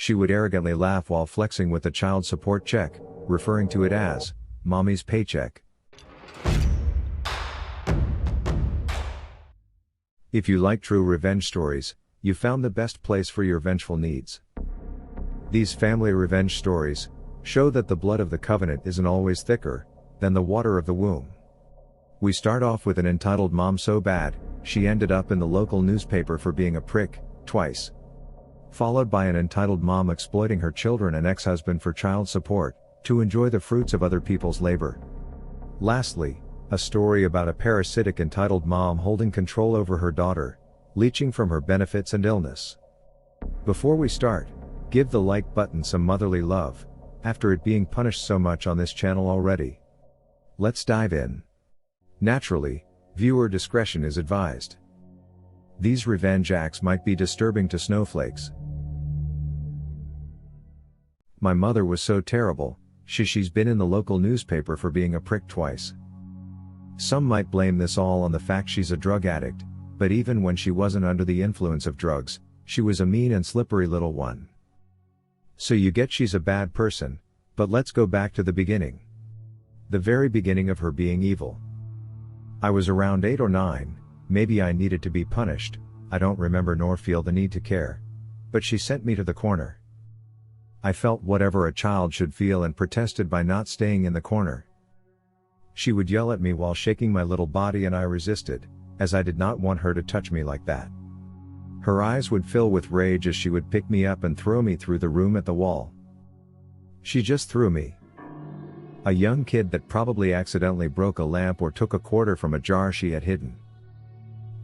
She would arrogantly laugh while flexing with the child support check, referring to it as mommy's paycheck. If you like true revenge stories, you found the best place for your vengeful needs. These family revenge stories show that the blood of the covenant isn't always thicker than the water of the womb. We start off with an entitled mom so bad, she ended up in the local newspaper for being a prick, twice. Followed by an entitled mom exploiting her children and ex-husband for child support, to enjoy the fruits of other people's labor. Lastly, a story about a parasitic entitled mom holding control over her daughter, leeching from her benefits and illness. Before we start, give the like button some motherly love, after it being punished so much on this channel already. Let's dive in. Naturally, viewer discretion is advised. These revenge acts might be disturbing to snowflakes. My mother was so terrible, she's been in the local newspaper for being a prick twice. Some might blame this all on the fact she's a drug addict, but even when she wasn't under the influence of drugs, she was a mean and slippery little one. So you get she's a bad person, but let's go back to the beginning. The very beginning of her being evil. I was around 8 or 9, maybe I needed to be punished, I don't remember nor feel the need to care. But she sent me to the corner. I felt whatever a child should feel and protested by not staying in the corner. She would yell at me while shaking my little body and I resisted, as I did not want her to touch me like that. Her eyes would fill with rage as she would pick me up and throw me through the room at the wall. She just threw me. A young kid that probably accidentally broke a lamp or took a quarter from a jar she had hidden.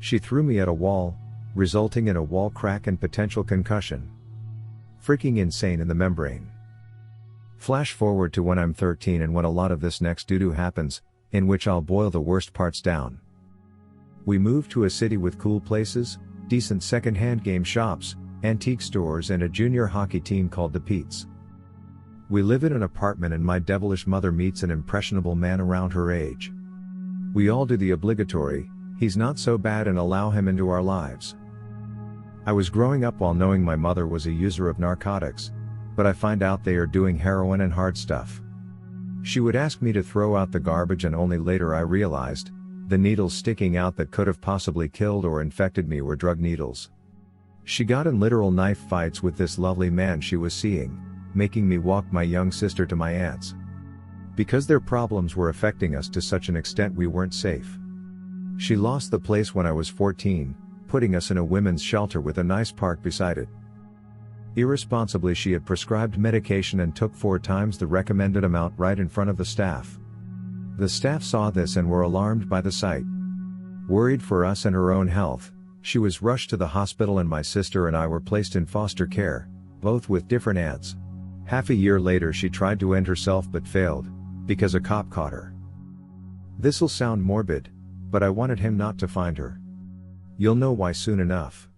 She threw me at a wall, resulting in a wall crack and potential concussion. Freaking insane in the membrane. Flash forward to when I'm 13 and when a lot of this next doo-doo happens, in which I'll boil the worst parts down. We moved to a city with cool places, decent second-hand game shops, antique stores and a junior hockey team called the Peets. We live in an apartment and my devilish mother meets an impressionable man around her age. We all do the obligatory, he's not so bad, and allow him into our lives. I was growing up while knowing my mother was a user of narcotics, but I find out they are doing heroin and hard stuff. She would ask me to throw out the garbage and only later I realized, the needles sticking out that could have possibly killed or infected me were drug needles. She got in literal knife fights with this lovely man she was seeing, making me walk my young sister to my aunt's. Because their problems were affecting us to such an extent we weren't safe. She lost the place when I was 14, putting us in a women's shelter with a nice park beside it. Irresponsibly she had prescribed medication and took 4 times the recommended amount right in front of the staff. The staff saw this and were alarmed by the sight. Worried for us and her own health, she was rushed to the hospital and my sister and I were placed in foster care, both with different aunts. Half a year later she tried to end herself but failed, because a cop caught her. This'll sound morbid, but I wanted him not to find her. You'll know why soon enough.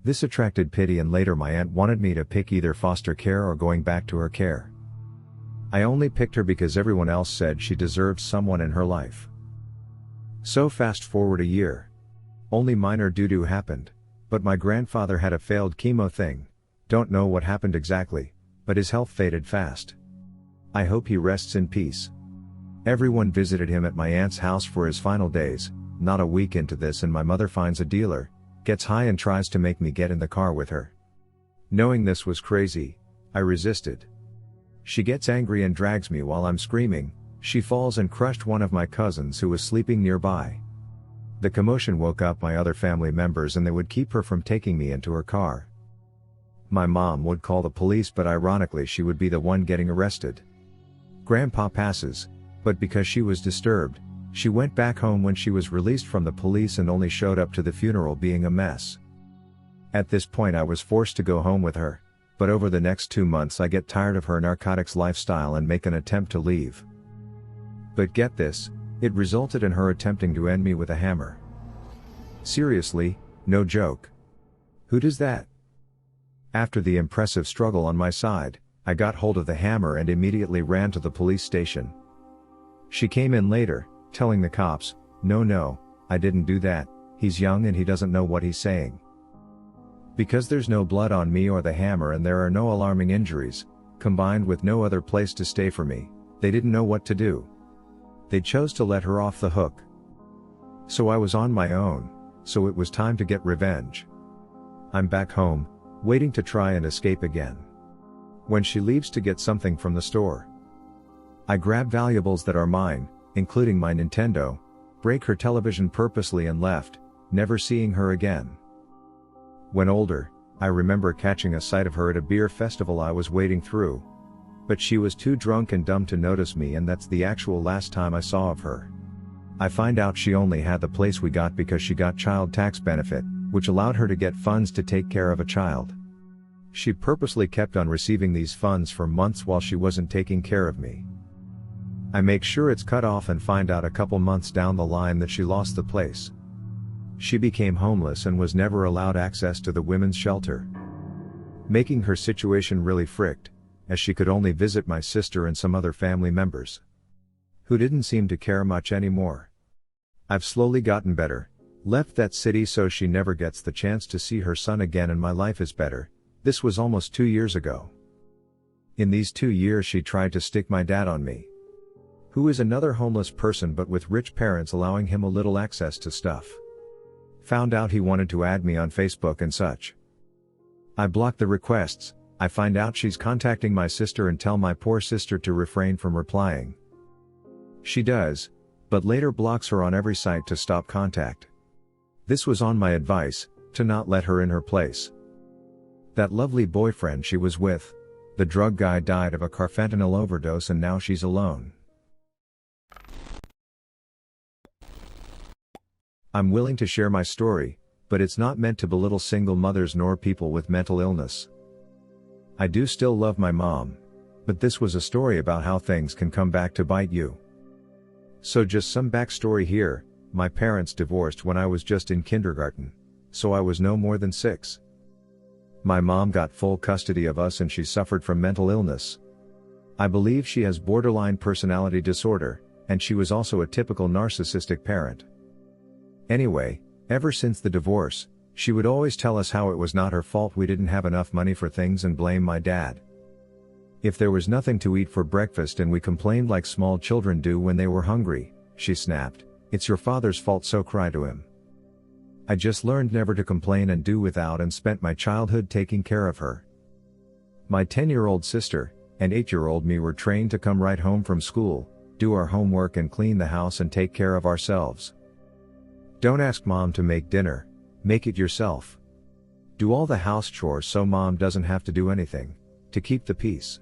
This attracted pity and later my aunt wanted me to pick either foster care or going back to her care. I only picked her because everyone else said she deserved someone in her life. So fast forward a year. Only minor doo-doo happened, but my grandfather had a failed chemo thing, don't know what happened exactly, but his health faded fast. I hope he rests in peace. Everyone visited him at my aunt's house for his final days. Not a week into this and my mother finds a dealer, gets high and tries to make me get in the car with her. Knowing this was crazy, I resisted. She gets angry and drags me while I'm screaming. She falls and crushed one of my cousins who was sleeping nearby. The commotion woke up my other family members and they would keep her from taking me into her car. My mom would call the police, but ironically she would be the one getting arrested. Grandpa passes, but because she was disturbed, she went back home when she was released from the police and only showed up to the funeral being a mess. At this point I was forced to go home with her, but over the next 2 months I get tired of her narcotics lifestyle and make an attempt to leave. But get this, it resulted in her attempting to end me with a hammer. Seriously, no joke. Who does that? After the impressive struggle on my side, I got hold of the hammer and immediately ran to the police station. She came in later, telling the cops, no, I didn't do that, he's young and he doesn't know what he's saying. Because there's no blood on me or the hammer and there are no alarming injuries, combined with no other place to stay for me, they didn't know what to do. They chose to let her off the hook. So I was on my own, so it was time to get revenge. I'm back home, waiting to try and escape again. When she leaves to get something from the store, I grab valuables that are mine, including my Nintendo, break her television purposely and left, never seeing her again. When older, I remember catching a sight of her at a beer festival I was wading through. But she was too drunk and dumb to notice me, and that's the actual last time I saw of her. I find out she only had the place we got because she got child tax benefit, which allowed her to get funds to take care of a child. She purposely kept on receiving these funds for months while she wasn't taking care of me. I make sure it's cut off and find out a couple months down the line that she lost the place. She became homeless and was never allowed access to the women's shelter, making her situation really fricked, as she could only visit my sister and some other family members, who didn't seem to care much anymore. I've slowly gotten better, left that city so she never gets the chance to see her son again, and my life is better. This was almost 2 years ago. In these 2 years she tried to stick my dad on me, who is another homeless person but with rich parents allowing him a little access to stuff. Found out he wanted to add me on Facebook and such. I blocked the requests. I find out she's contacting my sister and tell my poor sister to refrain from replying. She does, but later blocks her on every site to stop contact. This was on my advice, to not let her in her place. That lovely boyfriend she was with, the drug guy, died of a carfentanil overdose and now she's alone. I'm willing to share my story, but it's not meant to belittle single mothers nor people with mental illness. I do still love my mom, but this was a story about how things can come back to bite you. So just some backstory here. My parents divorced when I was just in kindergarten, so I was no more than 6. My mom got full custody of us and she suffered from mental illness. I believe she has borderline personality disorder, and she was also a typical narcissistic parent. Anyway, ever since the divorce, she would always tell us how it was not her fault we didn't have enough money for things and blame my dad. If there was nothing to eat for breakfast and we complained like small children do when they were hungry, she snapped, "It's your father's fault, so cry to him." I just learned never to complain and do without, and spent my childhood taking care of her. My 10-year-old sister and 8-year-old me were trained to come right home from school, do our homework and clean the house and take care of ourselves. Don't ask mom to make dinner, make it yourself. Do all the house chores so mom doesn't have to do anything, to keep the peace.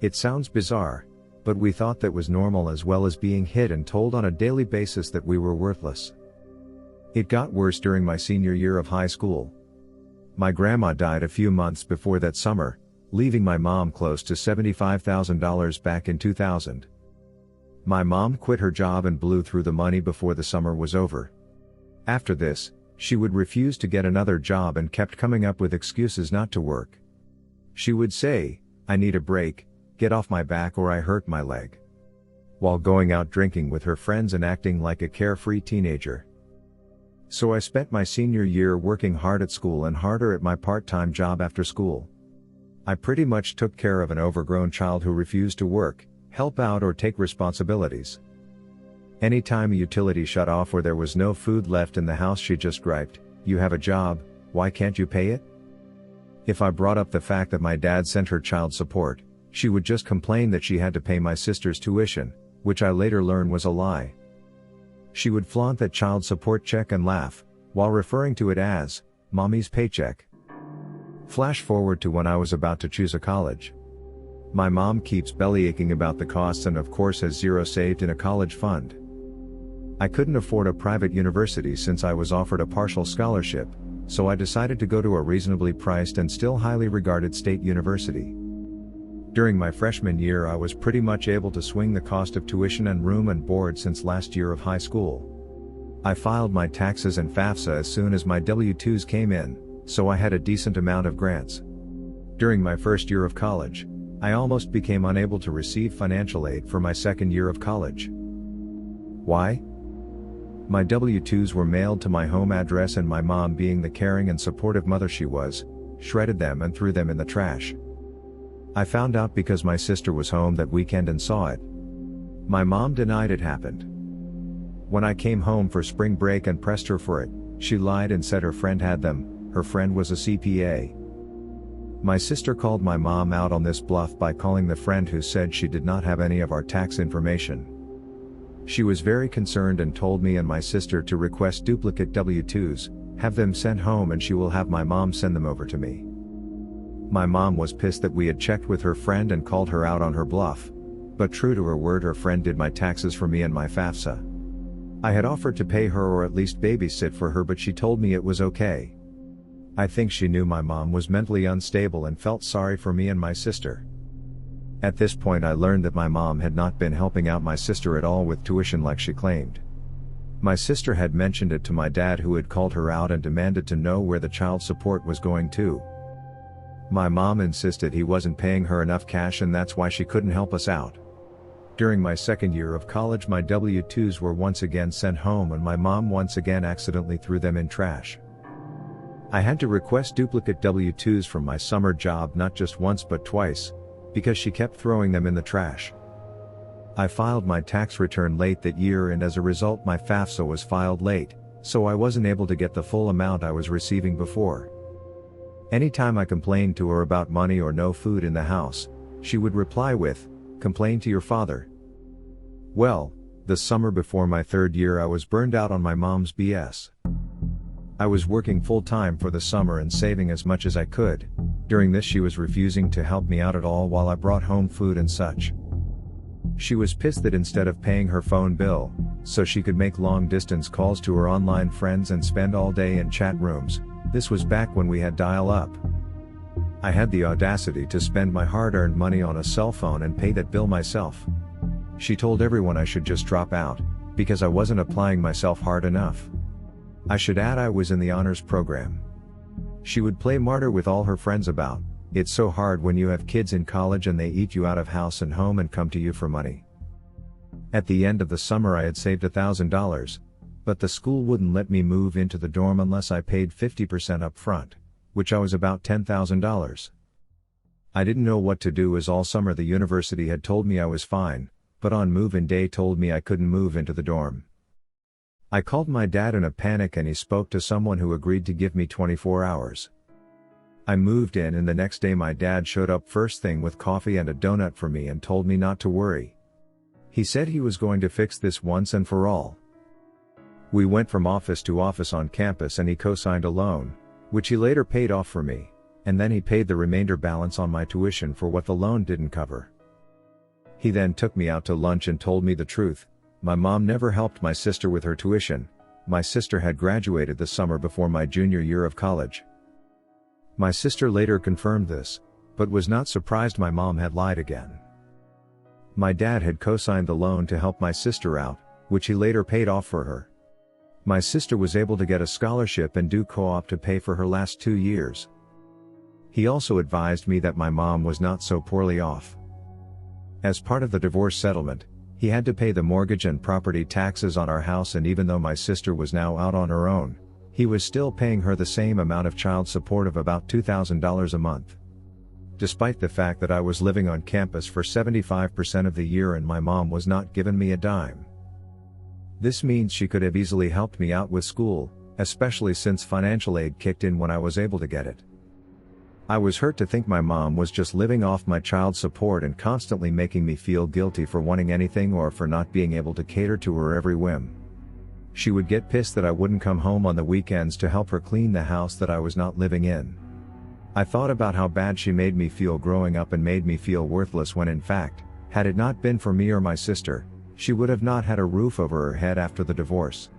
It sounds bizarre, but we thought that was normal, as well as being hit and told on a daily basis that we were worthless. It got worse during my senior year of high school. My grandma died a few months before that summer, leaving my mom close to $75,000 back in 2000. My mom quit her job and blew through the money before the summer was over. After this, she would refuse to get another job and kept coming up with excuses not to work. She would say, "I need a break, get off my back or I hurt my leg," while going out drinking with her friends and acting like a carefree teenager. So I spent my senior year working hard at school and harder at my part-time job after school. I pretty much took care of an overgrown child who refused to work, help out or take responsibilities. Anytime a utility shut off or there was no food left in the house, she just griped, "You have a job, why can't you pay it?" If I brought up the fact that my dad sent her child support, she would just complain that she had to pay my sister's tuition, which I later learned was a lie. She would flaunt that child support check and laugh, while referring to it as "mommy's paycheck." Flash forward to when I was about to choose a college. My mom keeps bellyaching about the costs and of course has zero saved in a college fund. I couldn't afford a private university since I was offered a partial scholarship, so I decided to go to a reasonably priced and still highly regarded state university. During my freshman year I was pretty much able to swing the cost of tuition and room and board since last year of high school. I filed my taxes and FAFSA as soon as my W-2s came in, so I had a decent amount of grants. During my first year of college, I almost became unable to receive financial aid for my second year of college. Why? My W-2s were mailed to my home address, and my mom, being the caring and supportive mother she was, shredded them and threw them in the trash. I found out because my sister was home that weekend and saw it. My mom denied it happened. When I came home for spring break and pressed her for it, she lied and said her friend had them. Her friend was a CPA. My sister called my mom out on this bluff by calling the friend who said she did not have any of our tax information. She was very concerned and told me and my sister to request duplicate W-2s, have them sent home, and she will have my mom send them over to me. My mom was pissed that we had checked with her friend and called her out on her bluff, but true to her word, her friend did my taxes for me and my FAFSA. I had offered to pay her or at least babysit for her, but she told me it was okay. I think she knew my mom was mentally unstable and felt sorry for me and my sister. At this point I learned that my mom had not been helping out my sister at all with tuition like she claimed. My sister had mentioned it to my dad, who had called her out and demanded to know where the child support was going to. My mom insisted he wasn't paying her enough cash and that's why she couldn't help us out. During my second year of college, my W-2s were once again sent home and my mom once again accidentally threw them in trash. I had to request duplicate W-2s from my summer job not just once but twice, because she kept throwing them in the trash. I filed my tax return late that year, and as a result my FAFSA was filed late, so I wasn't able to get the full amount I was receiving before. Anytime I complained to her about money or no food in the house, she would reply with, "Complain to your father." Well, the summer before my third year I was burned out on my mom's BS. I was working full-time for the summer and saving as much as I could. During this she was refusing to help me out at all while I brought home food and such. She was pissed that instead of paying her phone bill, so she could make long-distance calls to her online friends and spend all day in chat rooms, this was back when we had dial-up. I had the audacity to spend my hard-earned money on a cell phone and pay that bill myself. She told everyone I should just drop out, because I wasn't applying myself hard enough. I should add I was in the honors program. She would play martyr with all her friends about, "It's so hard when you have kids in college and they eat you out of house and home and come to you for money." At the end of the summer I had saved $1,000, but the school wouldn't let me move into the dorm unless I paid 50% up front, which I was about $10,000. I didn't know what to do, as all summer the university had told me I was fine, but on move-in day told me I couldn't move into the dorm. I called my dad in a panic and he spoke to someone who agreed to give me 24 hours. I moved in and the next day my dad showed up first thing with coffee and a donut for me and told me not to worry. He said he was going to fix this once and for all. We went from office to office on campus and he co-signed a loan, which he later paid off for me, and then he paid the remainder balance on my tuition for what the loan didn't cover. He then took me out to lunch and told me the truth. My mom never helped my sister with her tuition. My sister had graduated the summer before my junior year of college. My sister later confirmed this, but was not surprised my mom had lied again. My dad had co-signed the loan to help my sister out, which he later paid off for her. My sister was able to get a scholarship and do co-op to pay for her last 2 years. He also advised me that my mom was not so poorly off. As part of the divorce settlement, he had to pay the mortgage and property taxes on our house, and even though my sister was now out on her own, he was still paying her the same amount of child support of about $2,000 a month. Despite the fact that I was living on campus for 75% of the year and my mom was not giving me a dime. This means she could have easily helped me out with school, especially since financial aid kicked in when I was able to get it. I was hurt to think my mom was just living off my child support and constantly making me feel guilty for wanting anything or for not being able to cater to her every whim. She would get pissed that I wouldn't come home on the weekends to help her clean the house that I was not living in. I thought about how bad she made me feel growing up and made me feel worthless when in fact, had it not been for me or my sister, she would have not had a roof over her head after the divorce.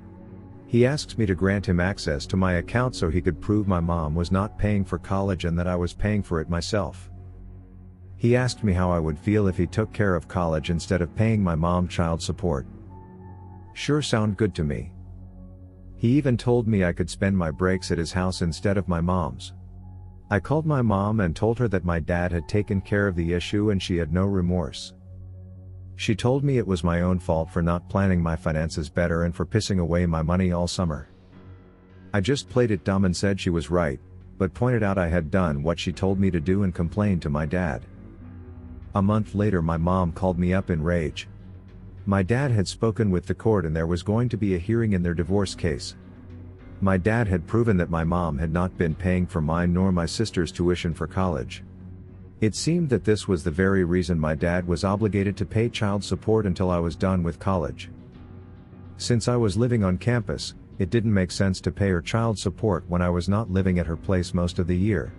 He asks me to grant him access to my account so he could prove my mom was not paying for college and that I was paying for it myself. He asked me how I would feel if he took care of college instead of paying my mom child support. Sure sounded good to me. He even told me I could spend my breaks at his house instead of my mom's. I called my mom and told her that my dad had taken care of the issue and she had no remorse. She told me it was my own fault for not planning my finances better and for pissing away my money all summer. I just played it dumb and said she was right, but pointed out I had done what she told me to do and complained to my dad. A month later my mom called me up in rage. My dad had spoken with the court and there was going to be a hearing in their divorce case. My dad had proven that my mom had not been paying for mine nor my sister's tuition for college. It seemed that this was the very reason my dad was obligated to pay child support until I was done with college. Since I was living on campus, it didn't make sense to pay her child support when I was not living at her place most of the year.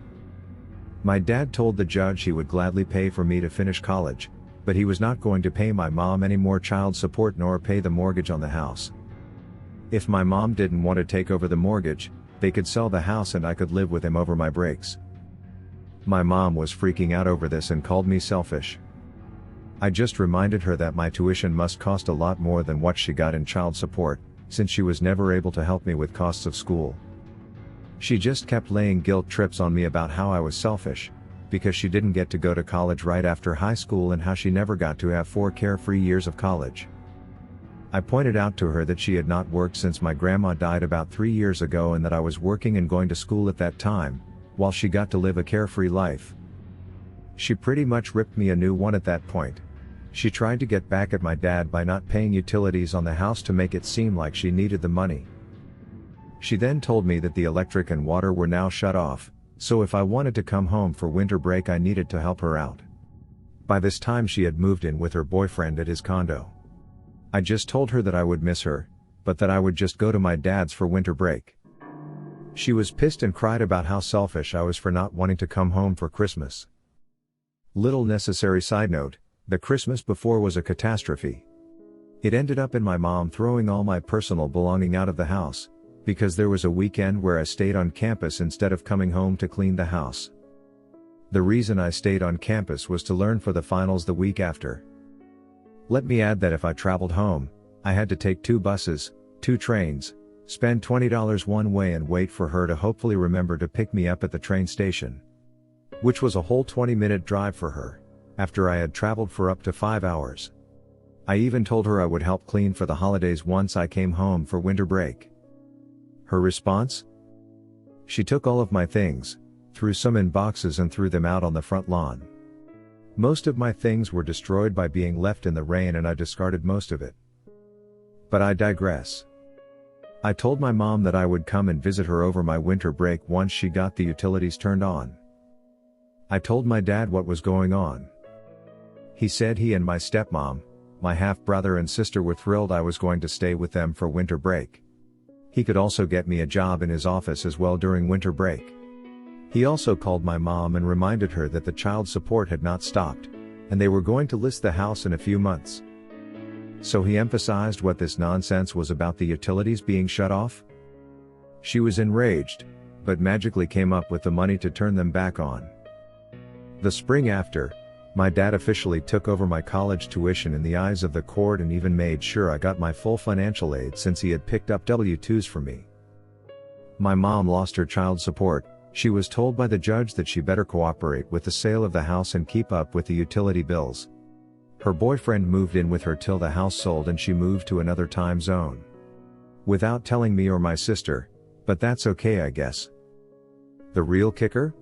My dad told the judge he would gladly pay for me to finish college, but he was not going to pay my mom any more child support nor pay the mortgage on the house. If my mom didn't want to take over the mortgage, they could sell the house and I could live with him over my breaks. My mom was freaking out over this and called me selfish. I just reminded her that my tuition must cost a lot more than what she got in child support, since she was never able to help me with costs of school. She just kept laying guilt trips on me about how I was selfish, because she didn't get to go to college right after high school and how she never got to have 4 carefree years of college. I pointed out to her that she had not worked since my grandma died about 3 years ago and that I was working and going to school at that time, while she got to live a carefree life. She pretty much ripped me a new one at that point. She tried to get back at my dad by not paying utilities on the house to make it seem like she needed the money. She then told me that the electric and water were now shut off, so if I wanted to come home for winter break I needed to help her out. By this time she had moved in with her boyfriend at his condo. I just told her that I would miss her, but that I would just go to my dad's for winter break. She was pissed and cried about how selfish I was for not wanting to come home for Christmas. Little necessary side note, the Christmas before was a catastrophe. It ended up in my mom throwing all my personal belonging out of the house, because there was a weekend where I stayed on campus instead of coming home to clean the house. The reason I stayed on campus was to learn for the finals the week after. Let me add that if I traveled home, I had to take 2 buses, 2 trains, spend $20 one way and wait for her to hopefully remember to pick me up at the train station. Which was a whole 20-minute drive for her, after I had traveled for up to 5 hours. I even told her I would help clean for the holidays once I came home for winter break. Her response? She took all of my things, threw some in boxes and threw them out on the front lawn. Most of my things were destroyed by being left in the rain and I discarded most of it. But I digress. I told my mom that I would come and visit her over my winter break once she got the utilities turned on. I told my dad what was going on. He said he and my stepmom, my half-brother and sister were thrilled I was going to stay with them for winter break. He could also get me a job in his office as well during winter break. He also called my mom and reminded her that the child support had not stopped, and they were going to list the house in a few months. So he emphasized what this nonsense was about the utilities being shut off. She was enraged, but magically came up with the money to turn them back on. The spring after, my dad officially took over my college tuition in the eyes of the court and even made sure I got my full financial aid since he had picked up W-2s for me. My mom lost her child support. She was told by the judge that she better cooperate with the sale of the house and keep up with the utility bills. Her boyfriend moved in with her till the house sold and she moved to another time zone. Without telling me or my sister, but that's okay I guess. The real kicker?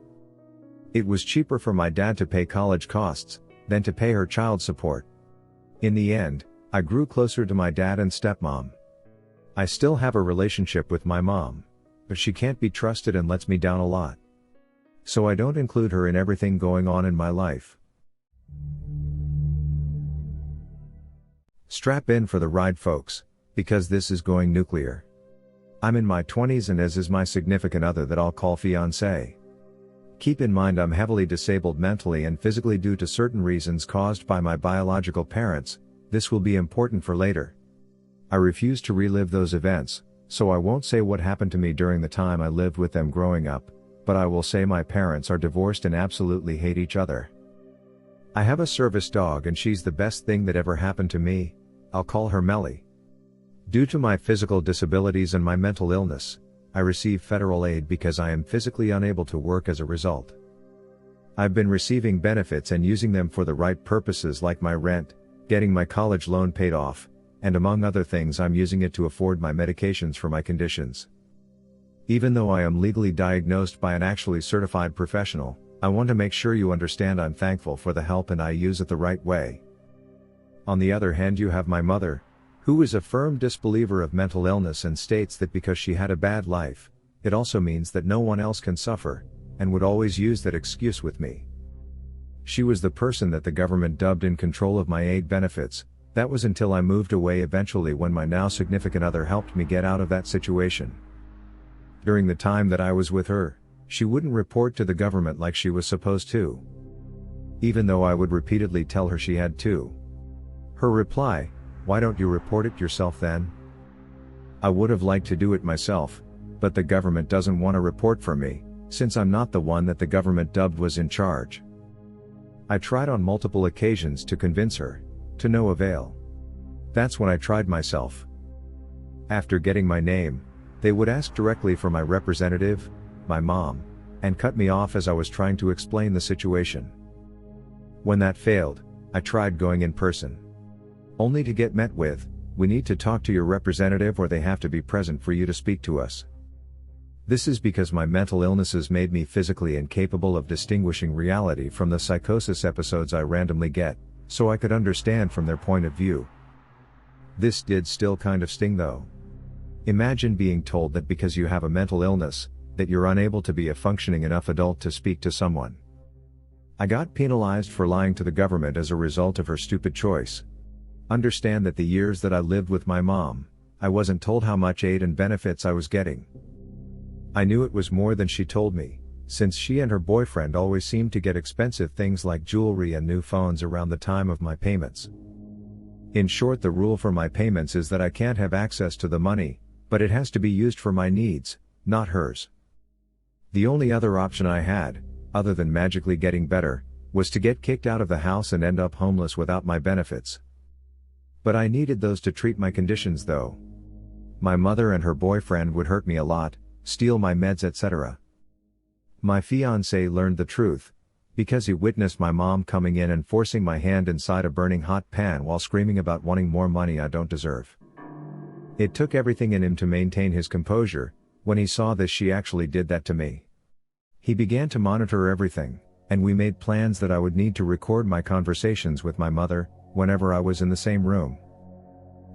It was cheaper for my dad to pay college costs, than to pay her child support. In the end, I grew closer to my dad and stepmom. I still have a relationship with my mom, but she can't be trusted and lets me down a lot. So I don't include her in everything going on in my life. Strap in for the ride folks, because this is going nuclear. I'm in my 20s and as is my significant other that I'll call fiancé. Keep in mind I'm heavily disabled mentally and physically due to certain reasons caused by my biological parents. This will be important for later. I refuse to relive those events, so I won't say what happened to me during the time I lived with them growing up, but I will say my parents are divorced and absolutely hate each other. I have a service dog and she's the best thing that ever happened to me. I'll call her Melly. Due to my physical disabilities and my mental illness, I receive federal aid because I am physically unable to work as a result. I've been receiving benefits and using them for the right purposes like my rent, getting my college loan paid off, and among other things I'm using it to afford my medications for my conditions. Even though I am legally diagnosed by an actually certified professional, I want to make sure you understand I'm thankful for the help and I use it the right way. On the other hand, you have my mother, who is a firm disbeliever of mental illness and states that because she had a bad life, it also means that no one else can suffer, and would always use that excuse with me. She was the person that the government dubbed in control of my aid benefits. That was until I moved away eventually, when my now significant other helped me get out of that situation. During the time that I was with her, she wouldn't report to the government like she was supposed to, even though I would repeatedly tell her she had to. Her reply, "Why don't you report it yourself then?" I would have liked to do it myself, but the government doesn't want a report from me, since I'm not the one that the government dubbed was in charge. I tried on multiple occasions to convince her, to no avail. That's when I tried myself. After getting my name, they would ask directly for my representative, my mom, and cut me off as I was trying to explain the situation. When that failed, I tried going in person, only to get met with, "We need to talk to your representative, or they have to be present for you to speak to us." This is because my mental illnesses made me physically incapable of distinguishing reality from the psychosis episodes I randomly get, so I could understand from their point of view. This did still kind of sting though. Imagine being told that because you have a mental illness, that you're unable to be a functioning enough adult to speak to someone. I got penalized for lying to the government as a result of her stupid choice. Understand that the years that I lived with my mom, I wasn't told how much aid and benefits I was getting. I knew it was more than she told me, since she and her boyfriend always seemed to get expensive things like jewelry and new phones around the time of my payments. In short, the rule for my payments is that I can't have access to the money, but it has to be used for my needs, not hers. The only other option I had, other than magically getting better, was to get kicked out of the house and end up homeless without my benefits. But I needed those to treat my conditions though. My mother and her boyfriend would hurt me a lot, steal my meds, etc. My fiancé learned the truth, because he witnessed my mom coming in and forcing my hand inside a burning hot pan while screaming about wanting more money I don't deserve. It took everything in him to maintain his composure. When he saw this, she actually did that to me. He began to monitor everything, and we made plans that I would need to record my conversations with my mother, whenever I was in the same room.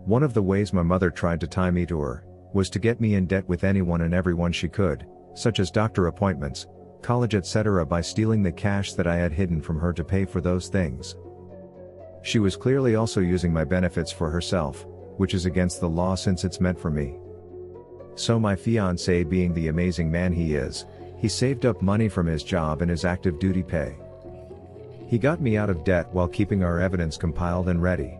One of the ways my mother tried to tie me to her, was to get me in debt with anyone and everyone she could, such as doctor appointments, college, etc., by stealing the cash that I had hidden from her to pay for those things. She was clearly also using my benefits for herself, which is against the law since it's meant for me. So my fiancé, being the amazing man he is, he saved up money from his job and his active duty pay. He got me out of debt while keeping our evidence compiled and ready.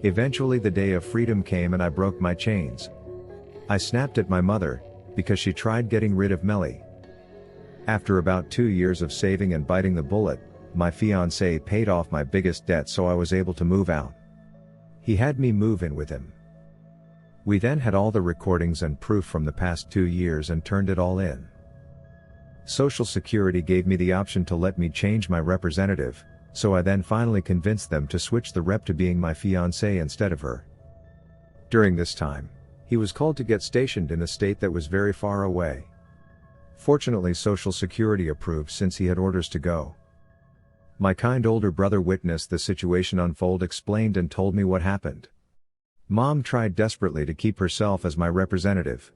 Eventually the day of freedom came and I broke my chains. I snapped at my mother, because she tried getting rid of Melly. After about 2 years of saving and biting the bullet, my fiancé paid off my biggest debt, so I was able to move out. He had me move in with him. We then had all the recordings and proof from the past 2 years and turned it all in. Social Security gave me the option to let me change my representative, so I then finally convinced them to switch the rep to being my fiancé instead of her. During this time, he was called to get stationed in a state that was very far away. Fortunately, Social Security approved since he had orders to go. My kind older brother witnessed the situation unfold, explained and told me what happened. Mom tried desperately to keep herself as my representative.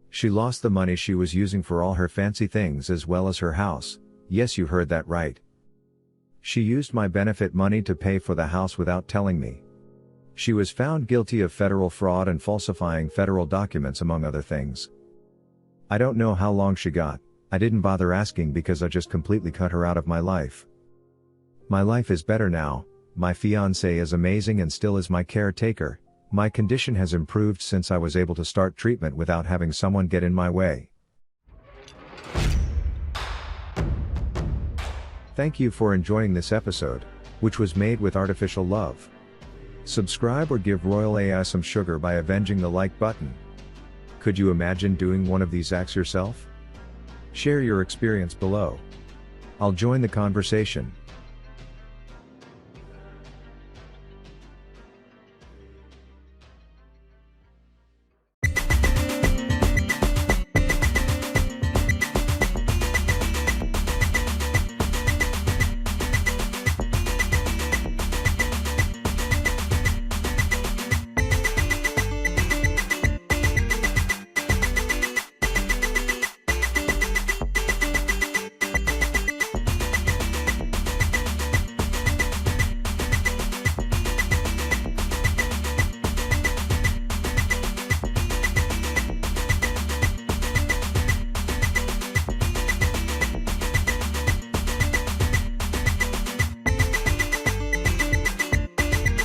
She lost the money she was using for all her fancy things as well as her house. Yes, you heard that right. She used my benefit money to pay for the house without telling me. She was found guilty of federal fraud and falsifying federal documents, among other things. I don't know how long she got. I didn't bother asking because I just completely cut her out of my life. My life is better now. My fiancé is amazing and still is my caretaker. My condition has improved since I was able to start treatment without having someone get in my way. Thank you for enjoying this episode, which was made with artificial love. Subscribe or give Royal AI some sugar by avenging the like button. Could you imagine doing one of these acts yourself? Share your experience below. I'll join the conversation.